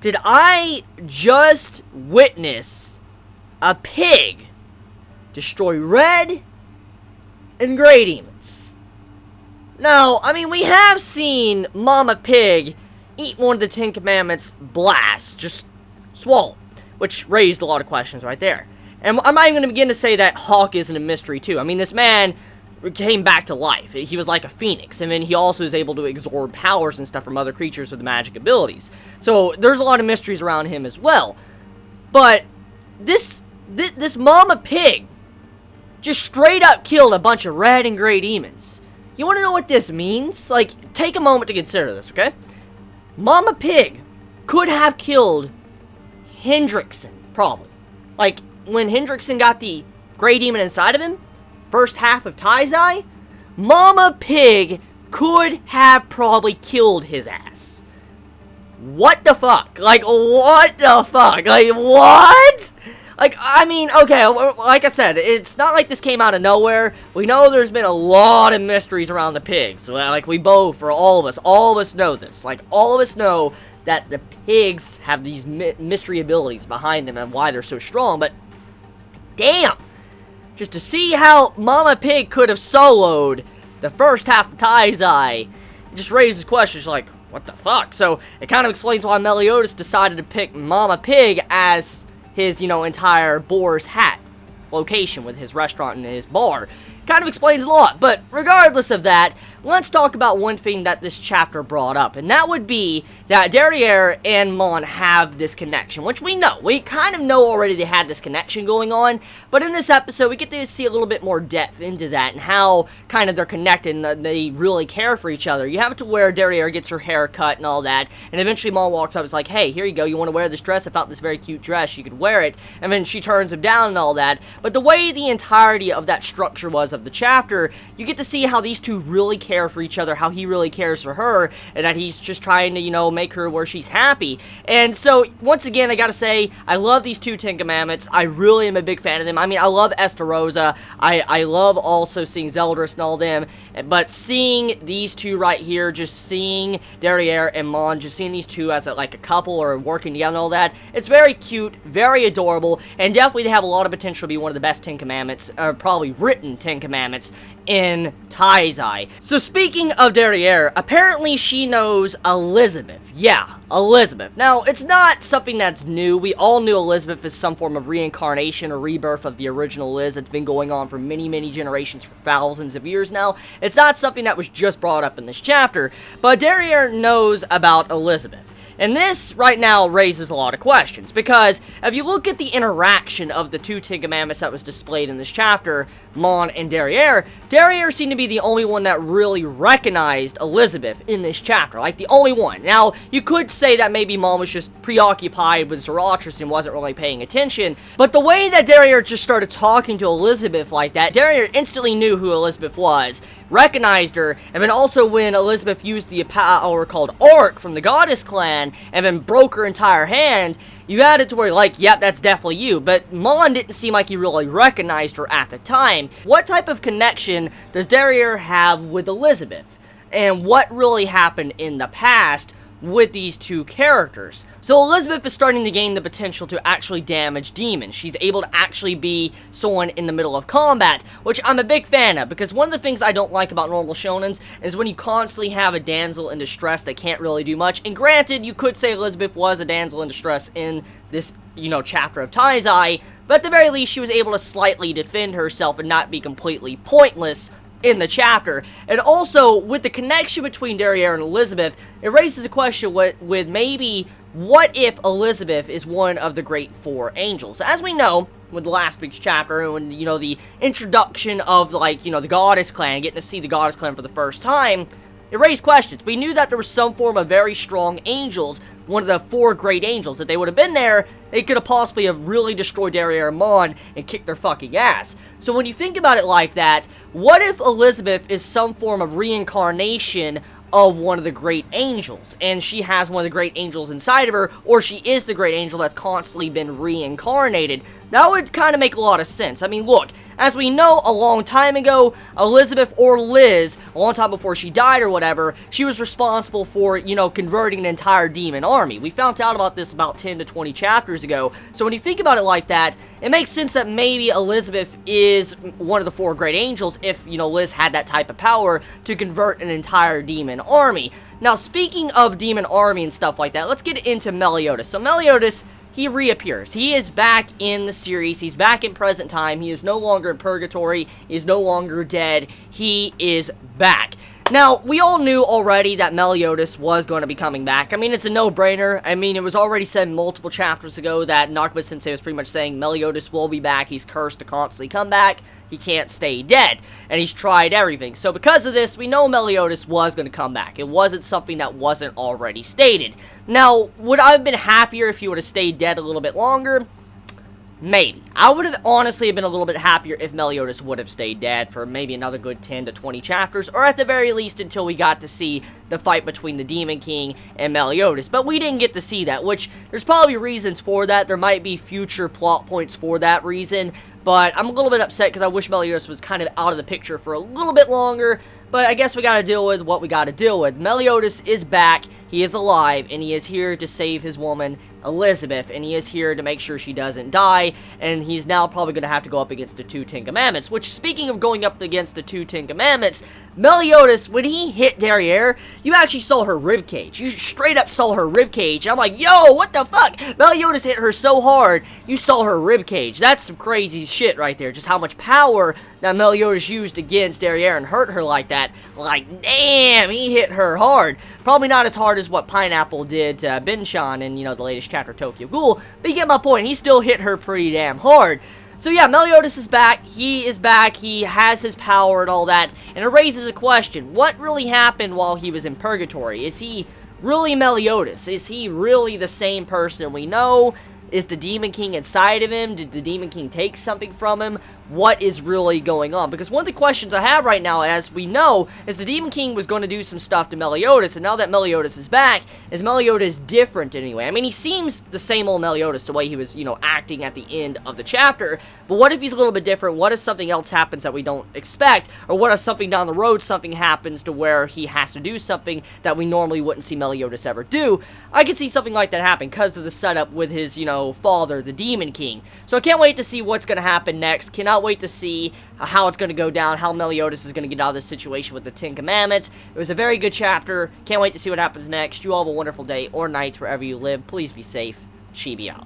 Did I just witness a pig destroy red and gray demons? No, I mean, we have seen Mama Pig eat one of the Ten Commandments blast, just swallow, which raised a lot of questions right there. And I'm not even going to begin to say that Hawk isn't a mystery too. I mean, this man came back to life. He was like a phoenix, and then he also is able to absorb powers and stuff from other creatures with magic abilities. So there's a lot of mysteries around him as well. But this Mama Pig just straight up killed a bunch of red and gray demons. You want to know what this means? Like, take a moment to consider this, okay? Mama Pig could have killed Hendrickson, probably. Like, when Hendrickson got the gray demon inside of him, first half of Taizai, Mama Pig could have probably killed his ass. What the fuck? Like, what the fuck? Like, what? Like, I mean, okay, like I said, it's not like this came out of nowhere. We know there's been a lot of mysteries around the pigs. Like, we both, for all of us know this. Like, all of us know that the pigs have these mystery abilities behind them and why they're so strong, but damn! Just to see how Mama Pig could have soloed the first half of Taizai, it just raises questions like, what the fuck? So, it kind of explains why Meliodas decided to pick Mama Pig as his, entire Boar's Hat location with his restaurant and his bar. Kind of explains a lot, but regardless of that, let's talk about one thing that this chapter brought up, and that would be that Derriere and Mon have this connection, which we know. We kind of know already they had this connection going on, but in this episode, we get to see a little bit more depth into that and how kind of they're connected and they really care for each other. You have it to where Derriere gets her hair cut and all that, and eventually Mon walks up and is like, hey, here you go, you want to wear this dress? I found this very cute dress, you could wear it, and then she turns him down and all that, but the way the entirety of that structure was of the chapter, you get to see how these two really care for each other, how he really cares for her, and that he's just trying to, make her where she's happy. And so, once again, I gotta say, I love these two Ten Commandments. I really am a big fan of them. I mean, I love Estarossa. I love also seeing Zeldris and all them, but seeing these two right here, just seeing Derriere and Mon, just seeing these two as like a couple or working together and all that, it's very cute, very adorable, and definitely they have a lot of potential to be one of the best Ten Commandments, or probably written Ten Commandments in Taizai. So speaking of Derriere, apparently she knows Elizabeth. Yeah, Elizabeth. Now, it's not something that's new. We all knew Elizabeth is some form of reincarnation or rebirth of the original Liz that's been going on for many, many generations, for thousands of years now. It's not something that was just brought up in this chapter, but Derriere knows about Elizabeth. And this, right now, raises a lot of questions, because if you look at the interaction of the two Ten Commandments that was displayed in this chapter, Mon and Derriere seemed to be the only one that really recognized Elizabeth in this chapter, like the only one. Now, you could say that maybe Mon was just preoccupied with Zarathustra and wasn't really paying attention, but the way that Derriere just started talking to Elizabeth like that, Derriere instantly knew who Elizabeth was, recognized her, and then also when Elizabeth used the power called Arc from the Goddess Clan, and then broke her entire hand, you had it to where, like, yep, that's definitely you. But Mon didn't seem like he really recognized her at the time. What type of connection does Derriere have with Elizabeth? And what really happened in the past with these two characters? So Elizabeth is starting to gain the potential to actually damage demons. She's able to actually be someone in the middle of combat, which I'm a big fan of, because one of the things I don't like about normal shonens is when you constantly have a damsel in distress that can't really do much. And granted, you could say Elizabeth was a damsel in distress in this, chapter of Taizai, but at the very least she was able to slightly defend herself and not be completely pointless in the chapter. And also, with the connection between Derriere and Elizabeth, it raises a question with maybe, what if Elizabeth is one of the Great Four Angels? As we know, with the last week's chapter, when, the introduction of, the Goddess Clan, getting to see the Goddess Clan for the first time, it raised questions. We knew that there was some form of very strong angels, one of the four great angels. If they would have been there, they could have possibly have really destroyed Derriere and Mon and kicked their fucking ass. So when you think about it like that, what if Elizabeth is some form of reincarnation of one of the great angels, and she has one of the great angels inside of her, or she is the great angel that's constantly been reincarnated? That would kind of make a lot of sense. I mean, look, as we know, a long time ago, Elizabeth, or Liz, a long time before she died or whatever, she was responsible for, you know, converting an entire demon army. We found out about this about 10 to 20 chapters ago. So when you think about it like that, it makes sense that maybe Elizabeth is one of the 4 great angels if, you know, Liz had that type of power to convert an entire demon army. Now, speaking of demon army and stuff like that, let's get into Meliodas. So Meliodas, he reappears. He is back in the series. He's back in present time. He is no longer in purgatory. He is no longer dead. He is back. Now, we all knew already that Meliodas was going to be coming back. I mean, it's a no-brainer. I mean, it was already said multiple chapters ago that Nakama-sensei was pretty much saying Meliodas will be back. He's cursed to constantly come back. He can't stay dead. And he's tried everything. So because of this, we know Meliodas was going to come back. It wasn't something that wasn't already stated. Now, would I have been happier if he would have stayed dead a little bit longer? Maybe. I would have honestly been a little bit happier if Meliodas would have stayed dead for maybe another good 10 to 20 chapters, or at the very least until we got to see the fight between the Demon King and Meliodas. But we didn't get to see that, which there's probably reasons for that. There might be future plot points for that reason, but I'm a little bit upset because I wish Meliodas was kind of out of the picture for a little bit longer. But I guess we gotta deal with what we gotta deal with. Meliodas is back, he is alive, and he is here to save his woman, Elizabeth, and he is here to make sure she doesn't die, and he's now probably gonna have to go up against the 2 Ten Commandments, which, speaking of going up against the 2 Ten Commandments, Meliodas, when he hit Derriere, you actually saw her ribcage. You straight up saw her ribcage. I'm like, yo, what the fuck? Meliodas hit her so hard, you saw her ribcage. That's some crazy shit right there, just how much power that Meliodas used against Derriere and hurt her like that. Like, damn, he hit her hard. Probably not as hard as what Pineapple did to Binshan in, you know, the latest chapter of Tokyo Ghoul, but you get my point. He still hit her pretty damn hard. So yeah, Meliodas is back. He is back. He has his power and all that, and it raises a question. What really happened while he was in Purgatory? Is he really Meliodas? Is he really the same person we know? Is the Demon King inside of him? Did the Demon King take something from him? What is really going on? Because one of the questions I have right now, as we know, is the Demon King was going to do some stuff to Meliodas, and now that Meliodas is back, is Meliodas different anyway? I mean, he seems the same old Meliodas, the way he was, you know, acting at the end of the chapter, but what if he's a little bit different? What if something else happens that we don't expect? Or what if something down the road, something happens to where he has to do something that we normally wouldn't see Meliodas ever do? I could see something like that happen because of the setup with his, you know, father, the Demon King. So I can't wait to see what's going to happen next. Cannot wait to see how it's going to go down, how Meliodas is going to get out of this situation with the 10 Commandments. It was a very good chapter. Can't wait to see what happens next. You all have a wonderful day or night wherever you live. Please be safe. Chibi out.